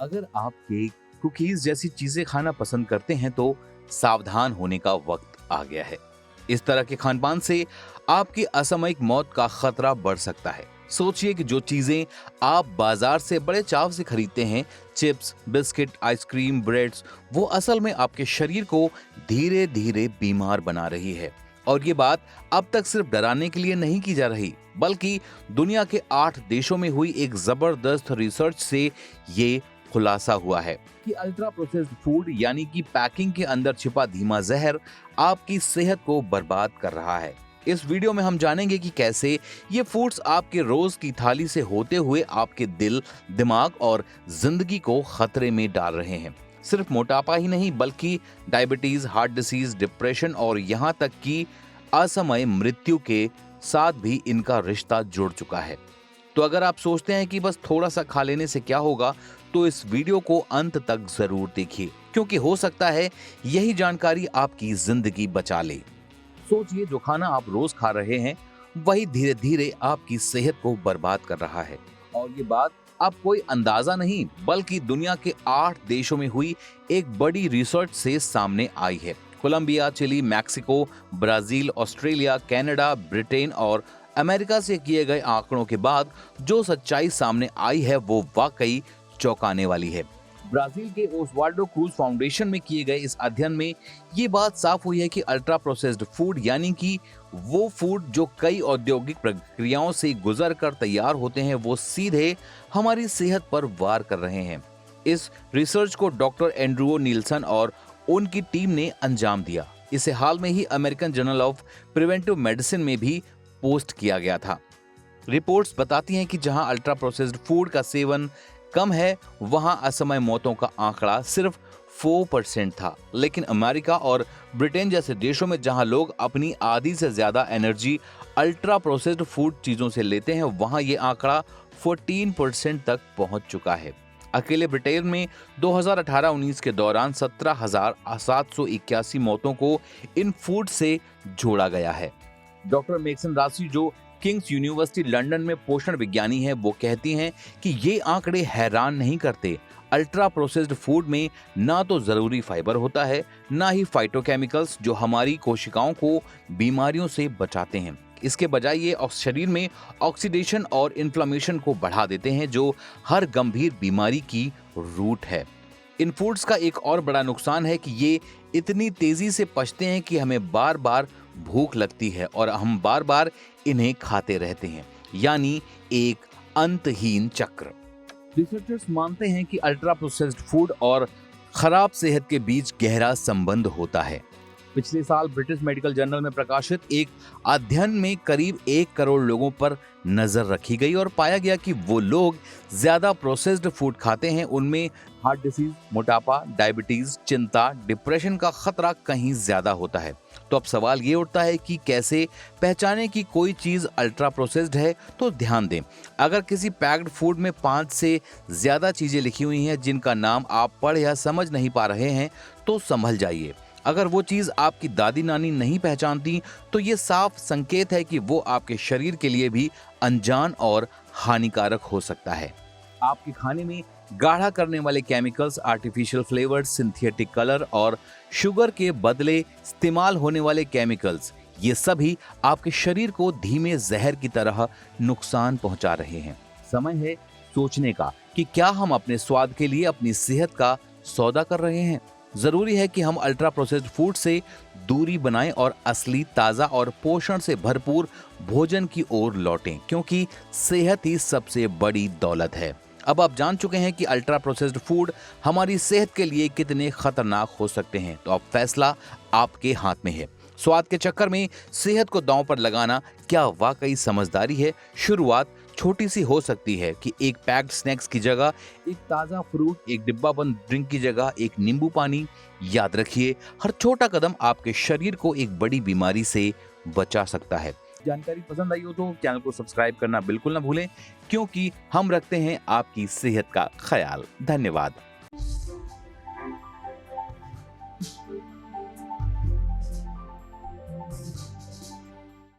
अगर आप cake, cookies जैसी चीजें खाना पसंद करते हैं तो सावधान होने का वक्त आ गया है। इस तरह के खानपान से आपकी असामयिक मौत का खतरा बढ़ सकता है। सोचिए कि जो चीजें आप बाजार से बड़े चाव से खरीदते हैं, चिप्स, बिस्किट, आइसक्रीम, ब्रेड्स, वो असल में आपके शरीर को धीरे धीरे बीमार बना रही है। और ये बात अब तक सिर्फ डराने के लिए नहीं की जा रही, बल्कि दुनिया के 8 देशों में हुई एक जबरदस्त रिसर्च से ये खुलासा हुआ है कि अल्ट्रा प्रोसेस्ड फूड यानी कि पैकिंग के अंदर छिपा धीमा जहर आपकी सेहत को बर्बाद कर रहा है। इस वीडियो में हम जानेंगे कि कैसे ये फूड्स आपके रोज की थाली से होते हुए आपके दिल, दिमाग और जिंदगी को खतरे में डाल रहे हैं। सिर्फ मोटापा ही नहीं, बल्कि डायबिटीज, हार्ट डिसीज, डिप्रेशन और यहाँ तक कि असमय मृत्यु के साथ भी इनका रिश्ता जुड़ चुका है। तो अगर आप सोचते हैं कि बस थोड़ा सा खा लेने से क्या होगा, तो इस वीडियो को अंत तक जरूर देखिए, क्योंकि हो सकता है यही जानकारी आपकी जिंदगी बचा ले। सोचिए, जो खाना आप रोज खा रहे हैं वही धीरे धीरे आपकी सेहत को बर्बाद कर रहा है। और ये बात अब कोई अंदाजा नहीं, बल्कि दुनिया के 8 देशों में हुई एक बड़ी रिसर्च से सामने आई है। Colombia, Chile, Mexico, Brazil, Australia, Canada, Britain और अमेरिका से किए गए आंकड़ों के बाद जो सच्चाई सामने आई है वो वाकई चौंकाने वाली है। ब्राजील के ओस्वाल्डो क्रूज फाउंडेशन में किए गए इस अध्ययन में ये बात साफ हुई है कि अल्ट्रा प्रोसेस्ड फूड यानी कि वो फूड जो कई औद्योगिक प्रक्रियाओं से गुजर कर तैयार होते हैं, वो सीधे हमारी सेहत पर वार कर रहे हैं। इस रिसर्च को डॉक्टर एंड्रू नील्सन और उनकी टीम ने अंजाम दिया। इसे हाल में ही American journal of preventive medicine में भी पोस्ट किया गया था। रिपोर्ट्स बताती हैं कि जहां अल्ट्रा प्रोसेस्ड फूड का सेवन कम है, वहां असमय मौतों का आंकड़ा सिर्फ 4% था। लेकिन अमेरिका और ब्रिटेन जैसे देशों में जहां लोग अपनी आधी से ज्यादा एनर्जी अल्ट्रा प्रोसेस्ड फूड चीजों से लेते हैं, वहां ये आंकड़ा 14% तक पहुंच चुका है। अकेले ब्रिटेन में 2018-19 के दौरान 17,781 मौतों को इन फूड से जोड़ा गया है। डॉक्टर मेक्सन राशि, जो किंग्स यूनिवर्सिटी लंदन में पोषण विज्ञानी है, वो कहती हैं कि ये आंकड़े हैरान नहीं करते। अल्ट्रा प्रोसेस्ड फूड में ना तो जरूरी फाइबर होता है, ना ही फाइटोकेमिकल्स जो हमारी कोशिकाओं को बीमारियों से बचाते हैं। इसके बजाय ये शरीर में ऑक्सीडेशन और इन्फ्लेमेशन को बढ़ा देते हैं, जो हर गंभीर बीमारी की रूट है। इन फूड्स का एक और बड़ा नुकसान है कि ये इतनी तेजी से पचते हैं कि हमें बार बार भूख लगती है और हम बार बार इन्हें खाते रहते हैं, यानी एक अंतहीन चक्र। रिसर्चर्स मानते हैं कि अल्ट्रा प्रोसेस्ड फूड और खराब सेहत के बीच गहरा संबंध होता है। पिछले साल ब्रिटिश मेडिकल जर्नल में प्रकाशित एक अध्ययन में करीब 1 करोड़ लोगों पर नजर रखी गई और पाया गया कि वो लोग ज्यादा प्रोसेस्ड फूड खाते हैं, उनमें हार्ट डिसीज, मोटापा, डायबिटीज, चिंता, डिप्रेशन का खतरा कहीं ज्यादा होता है। तो अब सवाल ये उठता है कि कैसे पहचाने कि कोई चीज अल्ट्रा प्रोसेस्ड है। तो ध्यान दें, अगर किसी पैक्ड फूड में 5 से ज्यादा चीजें लिखी हुई हैं जिनका नाम आप पढ़ या समझ नहीं पा रहे हैं, तो संभल जाइए। अगर वो चीज आपकी दादी नानी नहीं पहचानती, तो ये साफ संकेत है कि वो आपके शरीर के लिए भी अनजान और हानिकारक हो सकता है। आपके खाने में गाढ़ा करने वाले chemicals, artificial flavours, synthetic colour और शुगर के बदले इस्तेमाल होने वाले केमिकल्स, ये सभी आपके शरीर को धीमे जहर की तरह नुकसान पहुंचा रहे हैं। समय है सोचने का कि क्या हम अपने स्वाद के लिए अपनी सेहत का सौदा कर रहे हैं। जरूरी है कि हम अल्ट्रा प्रोसेस्ड फूड से दूरी बनाएं और असली, ताजा और पोषण से भरपूर भोजन की ओर लौटें, क्योंकि सेहत ही सबसे बड़ी दौलत है। अब आप जान चुके हैं कि अल्ट्रा प्रोसेस्ड फूड हमारी सेहत के लिए कितने खतरनाक हो सकते हैं। तो अब फैसला आपके हाथ में है। स्वाद के चक्कर में सेहत को दांव पर लगाना क्या वाकई समझदारी है? शुरुआत छोटी सी हो सकती है कि एक पैक्ड स्नैक्स की जगह एक ताजा फ्रूट, एक डिब्बाबंद ड्रिंक की जगह एक नींबू पानी। याद रखिए, हर छोटा कदम आपके शरीर को एक बड़ी बीमारी से बचा सकता है। जानकारी पसंद आई हो तो चैनल को सब्सक्राइब करना बिल्कुल ना भूलें, क्योंकि हम रखते हैं आपकी सेहत का ख्याल। धन्यवाद।